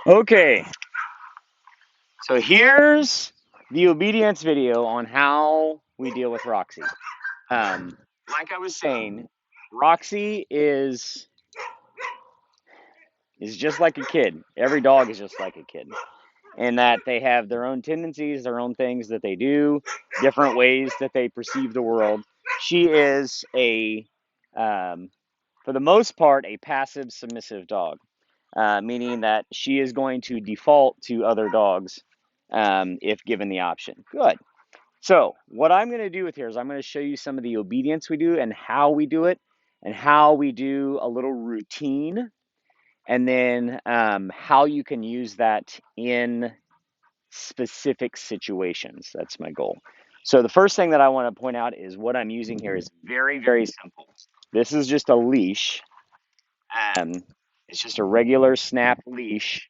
Okay, so here's the obedience video on how we deal with Roxy. Um, like I was saying, Roxy is just like a kid. Every dog is just like a kid, in that they have their own tendencies, their own things that they do, different ways that they perceive the world. She is for the most part, a passive submissive dog, meaning that she is going to default to other dogs if given the option. Good. So, what I'm going to do with here is I'm going to show you some of the obedience we do and how we do it, and how we do a little routine, and then how you can use that in specific situations. That's my goal. So, the first thing that I want to point out is what I'm using here is very, very simple. This is just a leash. Um, it's just a regular snap leash,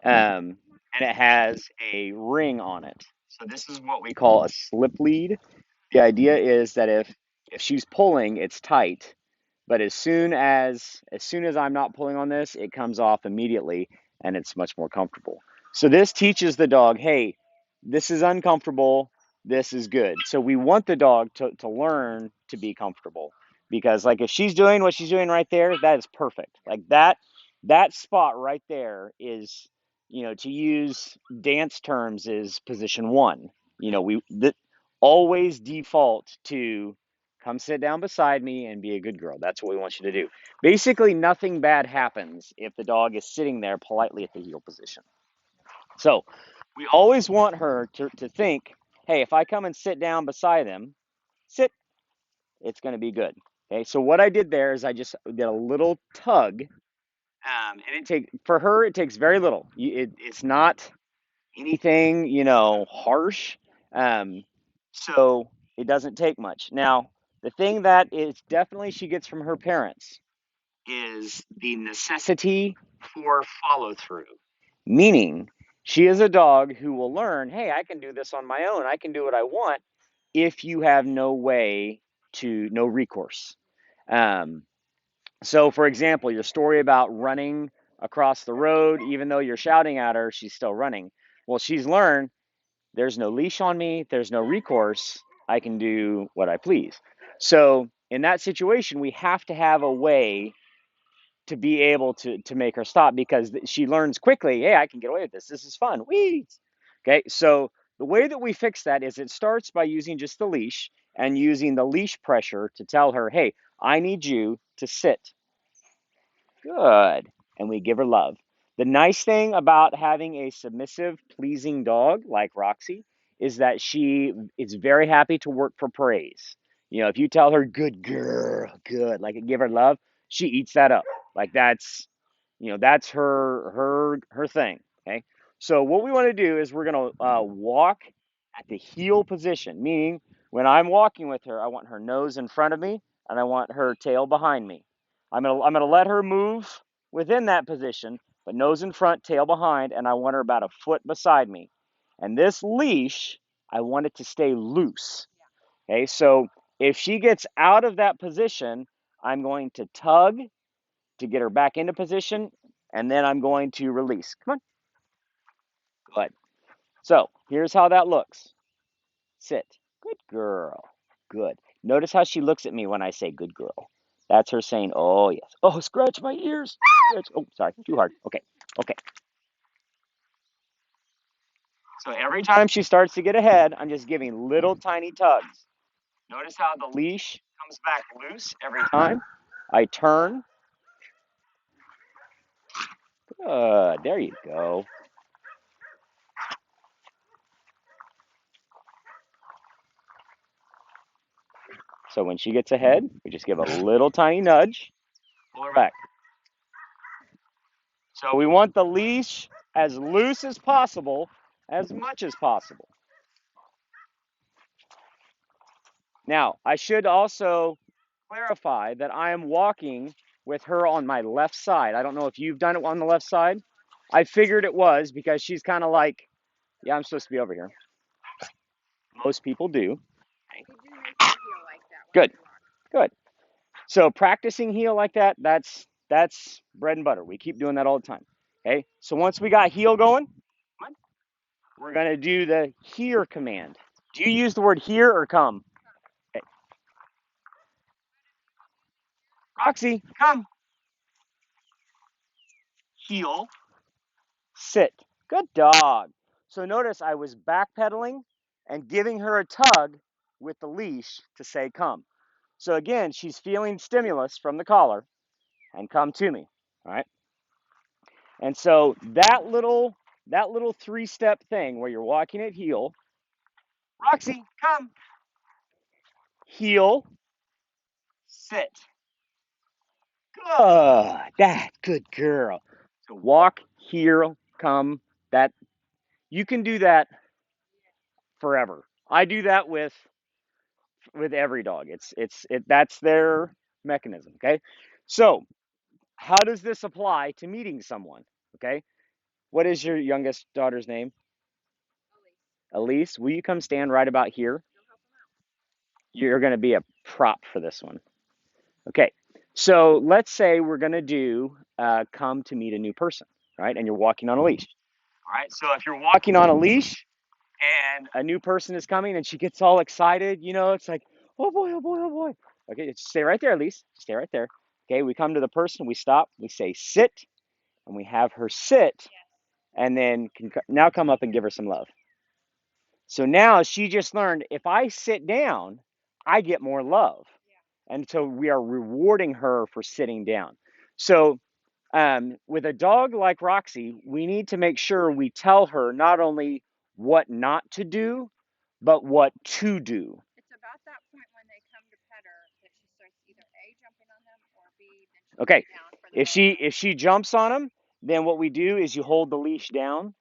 and it has a ring on it. So this is what we call a slip lead. The idea is that if she's pulling, it's tight, but as soon as I'm not pulling on this, it comes off immediately, and it's much more comfortable. So this teaches the dog, hey, this is uncomfortable, this is good. So we want the dog to learn to be comfortable, because like if she's doing what she's doing right there, that is perfect. Like that spot right there is, to use dance terms, is position one. We that always default to come sit down beside me and be a good girl. That's what we want you to do. Basically, nothing bad happens if the dog is sitting there politely at the heel position. So we always want her to think, hey, if I come and sit down beside him, sit, it's going to be good. Okay, so what I did there is I just did a little tug, and for her it takes very little. It's not anything, harsh. Um, so it doesn't take much. Now, the thing that is definitely she gets from her parents is the necessity for follow through. Meaning, she is a dog who will learn, hey, I can do this on my own. I can do what I want if you have no recourse. Um, so, for example, your story about running across the road, even though you're shouting at her, she's still running. Well, she's learned there's no leash on me, there's no recourse. I can do what I please. So, in that situation, we have to have a way to be able to make her stop, because she learns quickly, hey, I can get away with this. This is fun. Whee! Okay, so the way that we fix that is it starts by using just the leash and using the leash pressure to tell her, hey, I need you to sit. Good. And we give her love. The nice thing about having a submissive, pleasing dog like Roxy is that she is very happy to work for praise. If you tell her, good girl, good, like give her love, she eats that up. Like that's her thing. Okay. So what we want to do is we're going to walk at the heel position, meaning when I'm walking with her, I want her nose in front of me and I want her tail behind me. I'm gonna let her move within that position, but nose in front, tail behind, and I want her about a foot beside me. And this leash, I want it to stay loose. Okay, so if she gets out of that position, I'm going to tug to get her back into position, and then I'm going to release. Come on, good. So here's how that looks. Sit. Good girl. Good. Notice how she looks at me when I say good girl. That's her saying, oh, yes. Oh, scratch my ears. Scratch. Oh, sorry. Too hard. Okay. Okay. So every time she starts to get ahead, I'm just giving little tiny tugs. Notice how the leash comes back loose every time. I turn. Good. There you go. So when she gets ahead, we just give a little tiny nudge. Pull her back. So we want the leash as loose as possible, as much as possible. Now, I should also clarify that I am walking with her on my left side. I don't know if you've done it on the left side. I figured it was because she's kind of like, yeah, I'm supposed to be over here. Most people do. Good, good. So practicing heel like that, that's bread and butter. We keep doing that all the time. Okay, so once we got heel going, we're going to do the here command. Do you use the word here or come? Okay. Roxy, come. Heel, sit. Good dog. So notice I was backpedaling and giving her a tug with the leash to say come. So again, she's feeling stimulus from the collar and come to me. All right. And so that little three-step thing where you're walking at heel, Roxy, come. Heel, sit. Good. Good girl. So walk, heel, come. That you can do that forever. I do that with every dog. That's their mechanism. Okay. So how does this apply to meeting someone? Okay. What is your youngest daughter's name? Elise. Will you come stand right about here? You're going to be a prop for this one. Okay. So let's say we're going to do come to meet a new person, right? And you're walking on a leash. All right. So if you're walking on a leash and a new person is coming and she gets all excited, it's like, oh boy, oh boy, oh boy. Okay. Just stay right there, Elise. Stay right there. Okay. We come to the person, we stop, we say sit, and we have her sit, and then now come up and give her some love. So now she just learned if I sit down, I get more love. And so we are rewarding her for sitting down. So with a dog like Roxy, we need to make sure we tell her not only what not to do, but what to do. Okay, if she jumps on them, then what we do is you hold the leash down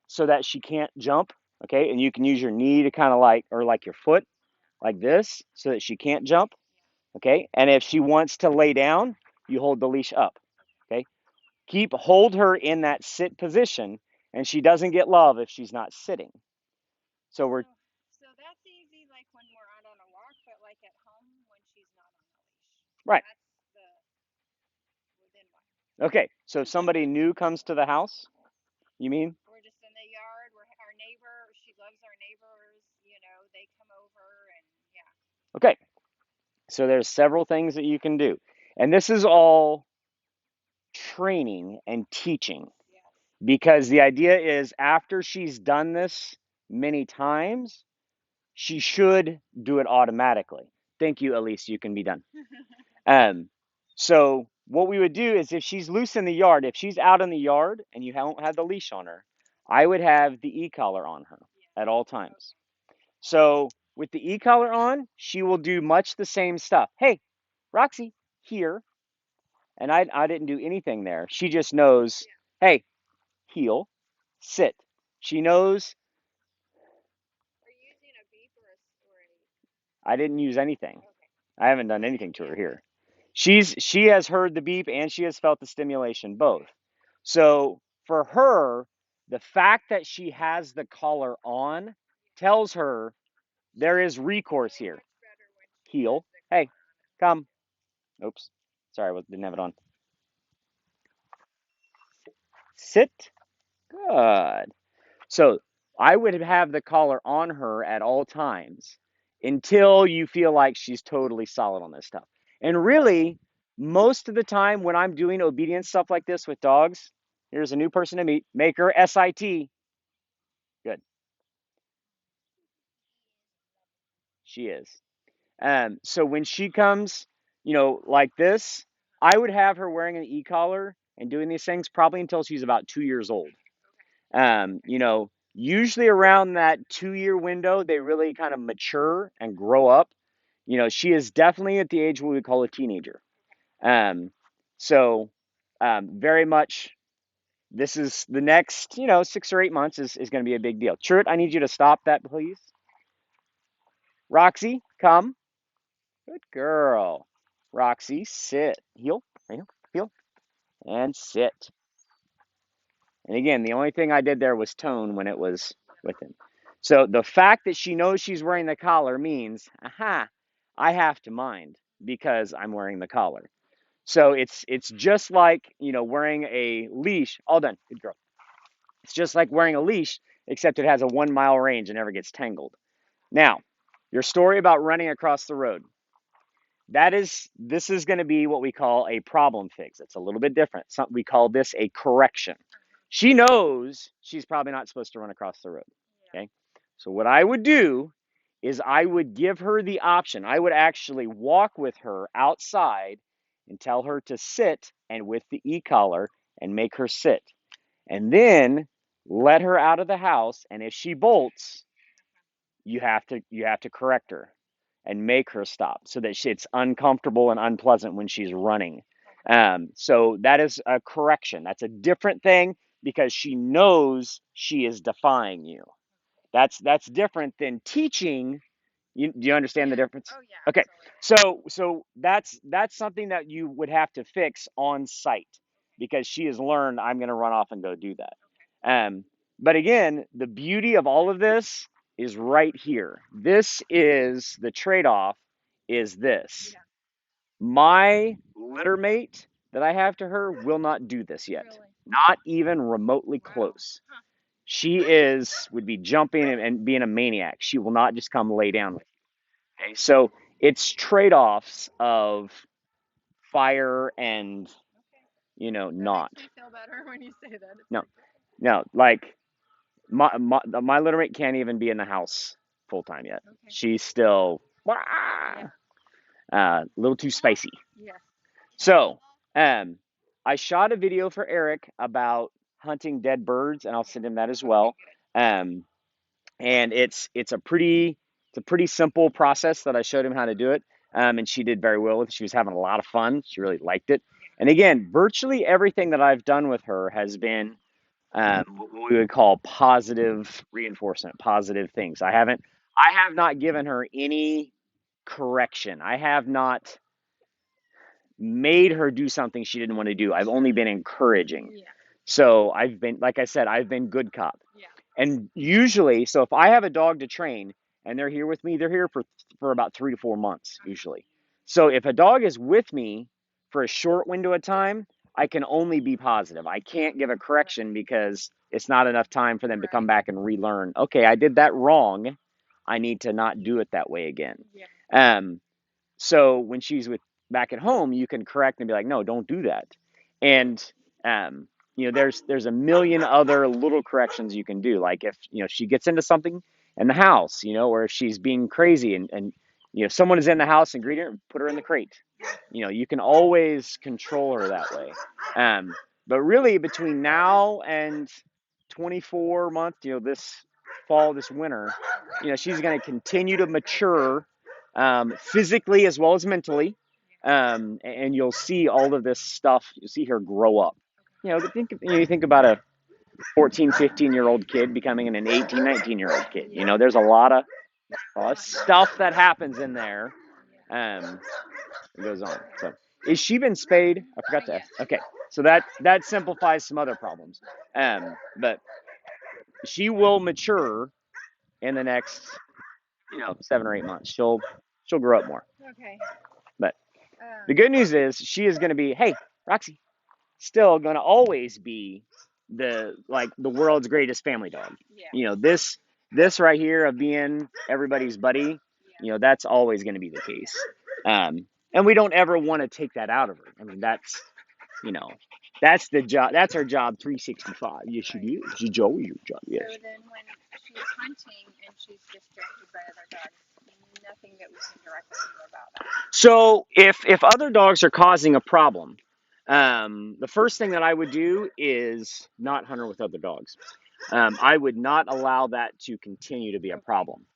so that she can't jump. Okay, and you can use your knee to kind of like your foot like this so that she can't jump. Okay, and if she wants to lay down, you hold the leash up. Okay, hold her in that sit position, and she doesn't get love if she's not sitting. So we're right. Okay, so if somebody new comes to the house, you mean? Okay, so there's several things that you can do, and this is all training and teaching because the idea is after she's done this many times, she should do it automatically. Thank you, Elise. You can be done. Um, so what we would do is if she's loose in the yard, if she's out in the yard and you don't have the leash on her, I would have the e-collar on her at all times. So with the e-collar on, she will do much the same stuff. Hey, Roxy, here. And I didn't do anything there. She just knows, hey, heel, sit. She knows I didn't use anything. I haven't done anything to her here. She has heard the beep and she has felt the stimulation both. So for her, the fact that she has the collar on tells her there is recourse here. Heel. Hey, come. Oops. Sorry, I didn't have it on. Sit. Good. So I would have the collar on her at all times until you feel like she's totally solid on this stuff. And really, most of the time when I'm doing obedience stuff like this with dogs, here's a new person to meet. Make her SIT. Good. She is. So when she comes, like this, I would have her wearing an e-collar and doing these things probably until she's about 2 years old. Usually around that 2 year window, they really kind of mature and grow up. She is definitely at the age what we call a teenager. Um, so very much this is the next, 6 or 8 months is going to be a big deal. Chert, I need you to stop that, please. Roxy, come. Good girl. Roxy, sit. Heel, heel, heel, and sit. And again, the only thing I did there was tone when it was with him. So the fact that she knows she's wearing the collar means, aha, I have to mind because I'm wearing the collar. So it's just like, wearing a leash. All done. Good girl. It's just like wearing a leash, except it has a 1 mile range and never gets tangled. Now, your story about running across the road. This is going to be what we call a problem fix. It's a little bit different. We call this a correction. She knows she's probably not supposed to run across the road. Okay. So what I would do is I would give her the option. I would actually walk with her outside and tell her to sit and with the e-collar and make her sit. And then let her out of the house. And if she bolts, you have to correct her and make her stop so that it's uncomfortable and unpleasant when she's running. So that is a correction. That's a different thing because she knows she is defying you. That's different than teaching. Do you understand the difference? Oh, yeah. Okay. So that's something that you would have to fix on site because she has learned I'm going to run off and go do that. Um, but again, the beauty of all of this is right here. This is the trade-off is this. Yeah. My litter mate that I have to her will not do this yet. Really? Not even remotely Wow. close. Huh. She would be jumping and being a maniac. She will not just come lay down with you. Okay, so it's trade-offs of fire and Okay. That not. makes me feel better when you say that. It's No, like, no, like my little mate can't even be in the house full time yet. okay. She's still Yeah. a little too spicy. Yes. So, I shot a video for Eric about hunting dead birds, and I'll send him that as Okay, well. good. Um, and it's a pretty simple process that I showed him how to do it. And she did very well with it. She was having a lot of fun. She really liked it. And again, virtually everything that I've done with her has been what we would call positive reinforcement, positive things. I have not given her any correction. I have not made her do something she didn't want to do. I've only been encouraging. Yeah. So like I said, I've been good cop. Yeah. And usually, so if I have a dog to train and they're here with me, they're here for about 3 to 4 months usually. So if a dog is with me for a short window of time, I can only be positive. I can't give a correction because it's not enough time for them to come Right. back and relearn. Okay, I did that wrong. I need to not do it that way again. Yeah. Um, so when she's back at home, you can correct and be like, no, don't do that. And um, there's a million other little corrections you can do. Like if she gets into something in the house, or if she's being crazy and someone is in the house and greeting her, put her in the crate. You can always control her that way. But really between now and 24 months, this fall, this winter, she's going to continue to mature physically as well as mentally. And you'll see all of this stuff. You'll see her grow up. You think about a 14, 15-year-old kid becoming an 18, 19-year-old kid. There's a lot of stuff that happens in there. Um, it goes on. So, is she been spayed? I forgot to Yes. ask. Okay, so that simplifies some other problems. But she will mature in the next 7 or 8 months. She'll grow up more. Okay. But the Um. good news is she is going to be, hey, Roxy, still going to always be the world's greatest family dog. Yeah. This right here of being everybody's buddy, that's always going to be the case. And we don't ever want to take that out of her. I mean, you know, that's the job. That's our job 365. Yes, Right. it is. It's Joey, your job. Yes. So then, when she's hunting and she's distracted by other dogs, nothing that we can directly do about that. So if other dogs are causing a problem, the first thing that I would do is not hunt her with other dogs. I would not allow that to continue to be a Okay. problem.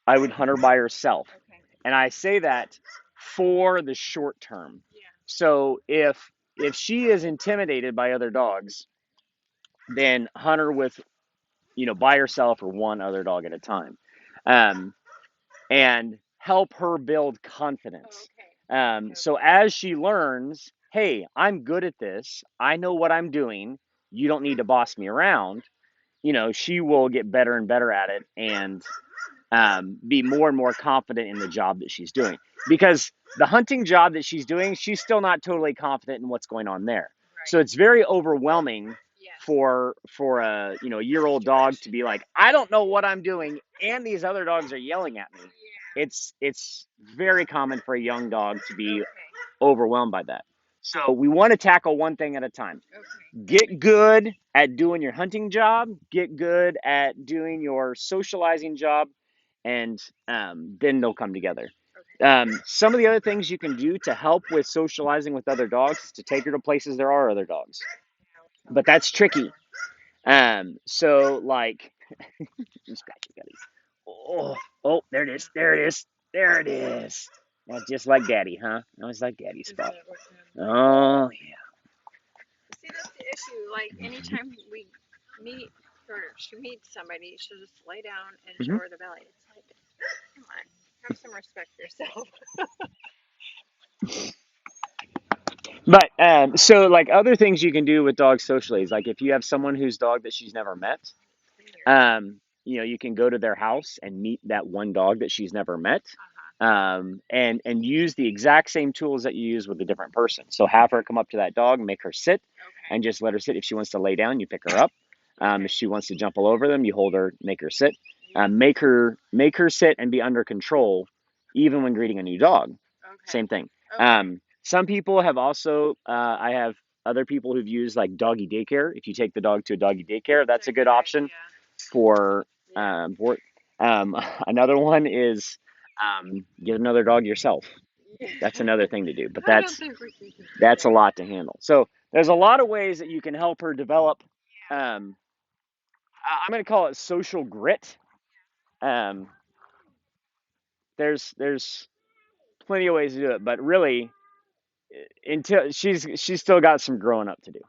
I would hunt her by herself. Okay. And I say that for the short term. Yeah. So if she is intimidated by other dogs, then hunt her with, by herself or one other dog at a time. Um, and help her build confidence. Okay. So Okay. as she learns, hey, I'm good at this. I know what I'm doing. You don't need to boss me around. She will get better and better at it. And be more and more confident in the job that she's doing. Because the hunting job that she's doing, she's still not totally confident in what's going on there. So Right. it's very overwhelming Yes. for a a year-old dog to be like, I don't know what I'm doing, and these other dogs are yelling at me. Yeah. It's very common for a young dog to be Okay. overwhelmed by that. So we want to tackle one thing at a time. Okay. That Get makes sense. good at doing your hunting job, get good at doing your socializing job, and then they'll come together. Okay. Some of the other things you can do to help with socializing with other dogs is to take her to places there are other dogs, Now but sounds that's like a tricky. good So like, scratch it, Daddy. Oh, oh, there it is, there it is, there it is. That's just like Daddy, huh? That was like Daddy's one. Isn't spot. it with him? Oh yeah. See, that's the issue. Like anytime we meet or she meets somebody, she'll just lay down and show Hmm. her the belly. It's like, come on, have some respect for yourself. But so like other things you can do with dogs socially is like if you have someone whose dog that she's never met, Clean your dog. you can go to their house and meet that one dog that she's never met, Uh huh. and use the exact same tools that you use with a different person. So have her come up to that dog, make her sit, Okay. and just let her sit. If she wants to lay down, you pick her up. If Okay. she wants to jump all over them, you hold her, make her sit. Yeah. Make her sit and be under control, even when greeting a new dog. Okay. Same thing. Okay. Some people have also, I have other people who've used like doggy daycare. If you take the dog to a doggy daycare, That's that's a a good good option idea. for Yeah. for another one is get another dog yourself. That's another thing to do, but I don't that's think we can control that's a that. lot to handle. So there's a lot of ways that you can help her develop. Um, I'm going to call it social grit. Um, there's plenty of ways to do it, but really, until she's still got some growing up to do.